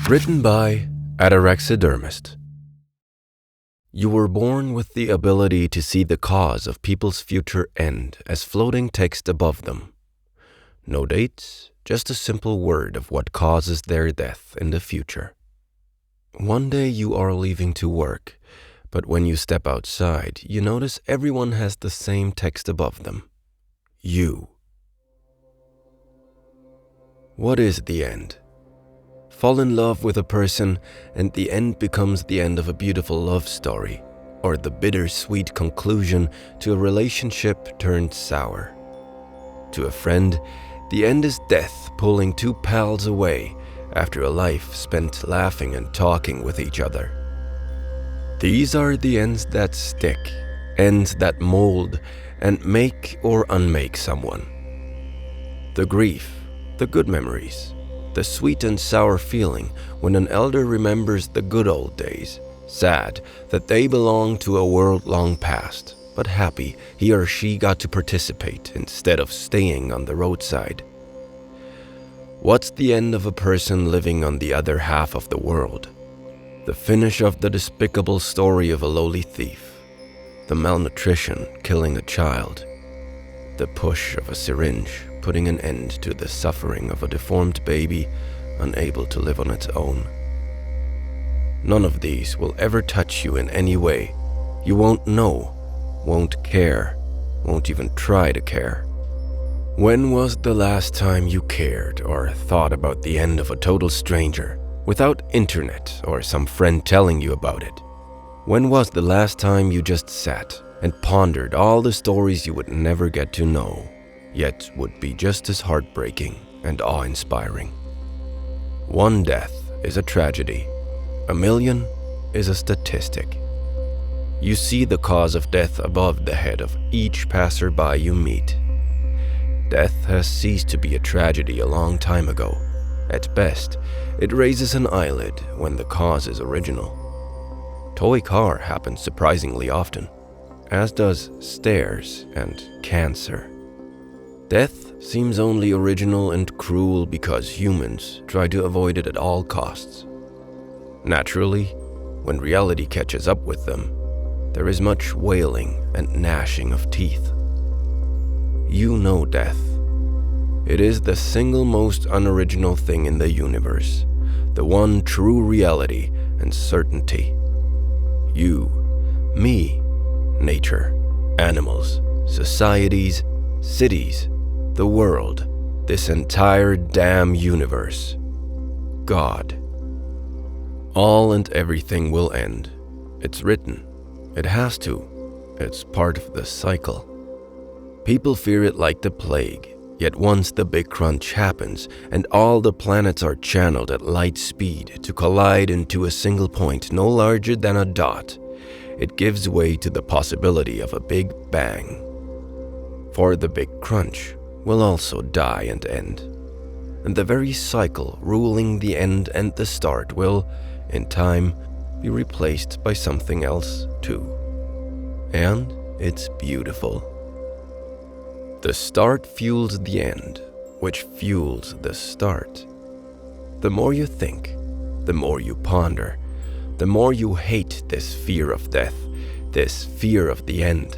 Written by Ataraxidermist. You were born with the ability to see the cause of people's future end as floating text above them. No dates, just a simple word of what causes their death in the future. One day you are leaving to work, but when you step outside, you notice everyone has the same text above them. You. What is the end? Fall in love with a person, and the end becomes the end of a beautiful love story, or the bittersweet conclusion to a relationship turned sour. To a friend, the end is death pulling two pals away after a life spent laughing and talking with each other. These are the ends that stick, ends that mold and make or unmake someone. The grief, the good memories, the sweet and sour feeling when an elder remembers the good old days, sad that they belong to a world long past, but happy he or she got to participate instead of staying on the roadside. What's the end of a person living on the other half of the world? The finish of the despicable story of a lowly thief, the malnutrition killing a child, the push of a syringe putting an end to the suffering of a deformed baby unable to live on its own. None of these will ever touch you in any way. You won't know, won't care, won't even try to care. When was the last time you cared or thought about the end of a total stranger without internet or some friend telling you about it? When was the last time you just sat and pondered all the stories you would never get to know, yet would be just as heartbreaking and awe-inspiring? One death is a tragedy. 1,000,000 is a statistic. You see the cause of death above the head of each passerby you meet. Death has ceased to be a tragedy a long time ago. At best, it raises an eyelid when the cause is original. Toy car happens surprisingly often, as does stairs and cancer. Death seems only original and cruel because humans try to avoid it at all costs. Naturally, when reality catches up with them, there is much wailing and gnashing of teeth. You know death. It is the single most unoriginal thing in the universe, the one true reality and certainty. You, me, nature, animals, societies, cities, the world, this entire damn universe. God. All and everything will end. It's written. It has to. It's part of the cycle. People fear it like the plague, yet once the big crunch happens and all the planets are channeled at light speed to collide into a single point no larger than a dot, it gives way to the possibility of a big bang. For the big crunch will also die and end, and the very cycle ruling the end and the start will, in time, be replaced by something else too. And it's beautiful. The start fuels the end, which fuels the start. The more you think, the more you ponder, the more you hate this fear of death, this fear of the end.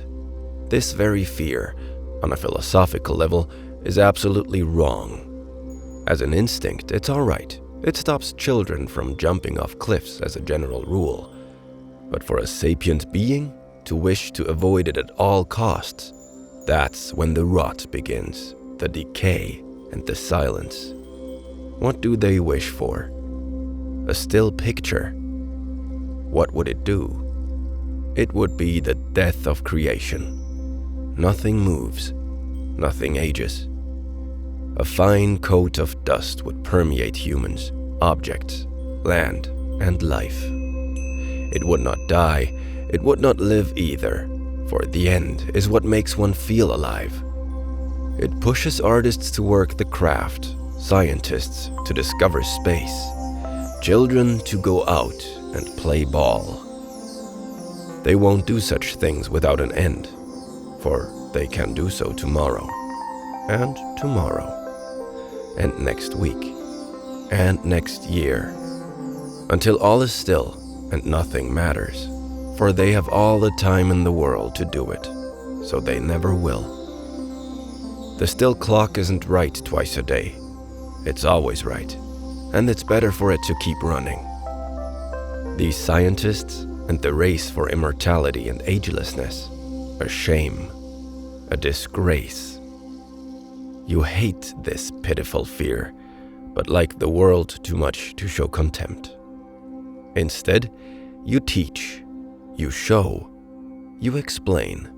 This very fear, on a philosophical level, is absolutely wrong. As an instinct, it's all right. It stops children from jumping off cliffs as a general rule. But for a sapient being to wish to avoid it at all costs, that's when the rot begins, the decay and the silence. What do they wish for? A still picture. What would it do? It would be the death of creation. Nothing moves, nothing ages. A fine coat of dust would permeate humans, objects, land, and life. It would not die, it would not live either, for the end is what makes one feel alive. It pushes artists to work the craft, scientists to discover space, children to go out and play ball. They won't do such things without an end, for they can do so tomorrow, and tomorrow, and next week, and next year, until all is still and nothing matters, for they have all the time in the world to do it, so they never will. The still clock isn't right twice a day. It's always right, and it's better for it to keep running. These scientists and the race for immortality and agelessness, a shame, a disgrace. You hate this pitiful fear, but like the world too much to show contempt. Instead, you teach, you show, you explain.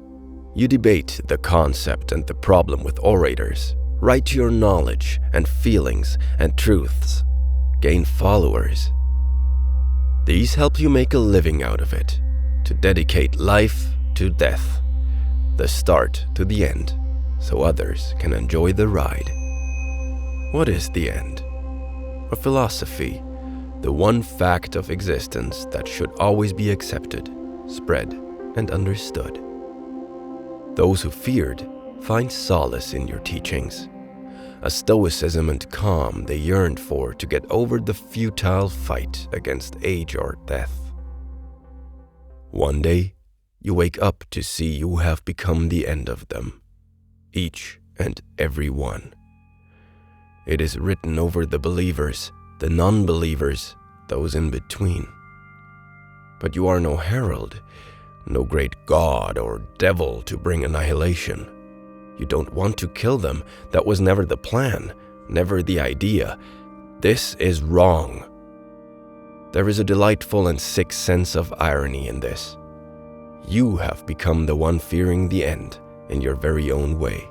You debate the concept and the problem with orators, write your knowledge and feelings and truths, gain followers. These help you make a living out of it, to dedicate life to death, the start to the end, so others can enjoy the ride. What is the end? A philosophy, the one fact of existence that should always be accepted, spread, and understood. Those who feared find solace in your teachings, a stoicism and calm they yearned for to get over the futile fight against age or death. One day, you wake up to see you have become the end of them, each and every one. It is written over the believers, the non-believers, those in between. But you are no herald, no great god or devil to bring annihilation. You don't want to kill them. That was never the plan, never the idea. This is wrong. There is a delightful and sick sense of irony in this. You have become the one fearing the end in your very own way.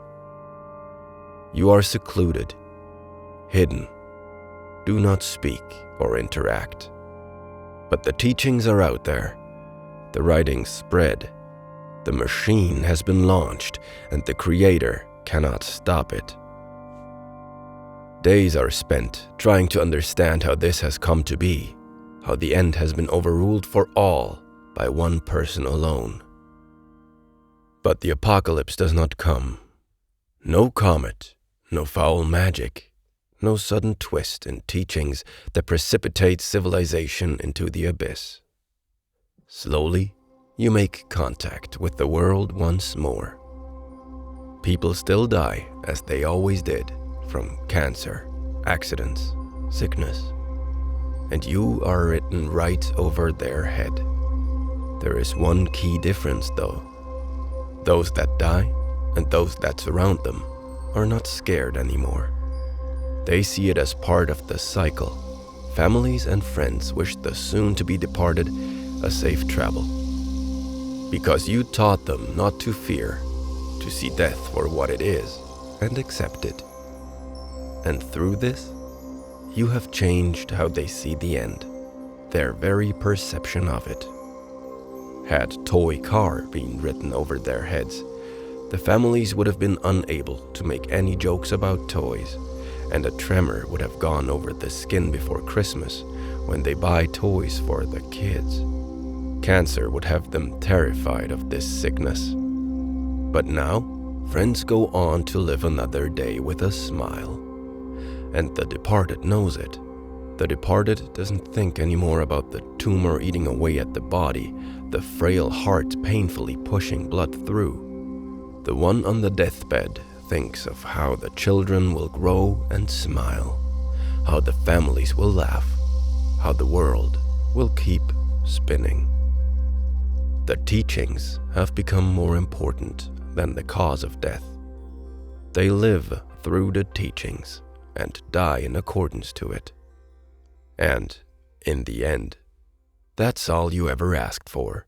You are secluded, hidden. Do not speak or interact. But the teachings are out there. The writings spread. The machine has been launched, and the creator cannot stop it. Days are spent trying to understand how this has come to be, how the end has been overruled for all by one person alone. But the apocalypse does not come. No comet, no foul magic, no sudden twist in teachings that precipitate civilization into the abyss. Slowly, you make contact with the world once more. People still die, as they always did, from cancer, accidents, sickness. And you are written right over their head. There is one key difference, though. Those that die and those that surround them are not scared anymore. They see it as part of the cycle. Families and friends wish the soon-to-be departed a safe travel. Because you taught them not to fear, to see death for what it is, and accept it. And through this, you have changed how they see the end, their very perception of it. Had toy car been written over their heads, the families would have been unable to make any jokes about toys, and a tremor would have gone over the skin before Christmas when they buy toys for the kids. Cancer would have them terrified of this sickness. But now, friends go on to live another day with a smile. And the departed knows it. The departed doesn't think anymore about the tumor eating away at the body, the frail heart painfully pushing blood through. The one on the deathbed thinks of how the children will grow and smile, how the families will laugh, how the world will keep spinning. The teachings have become more important than the cause of death. They live through the teachings and die in accordance to it. And, in the end, that's all you ever asked for.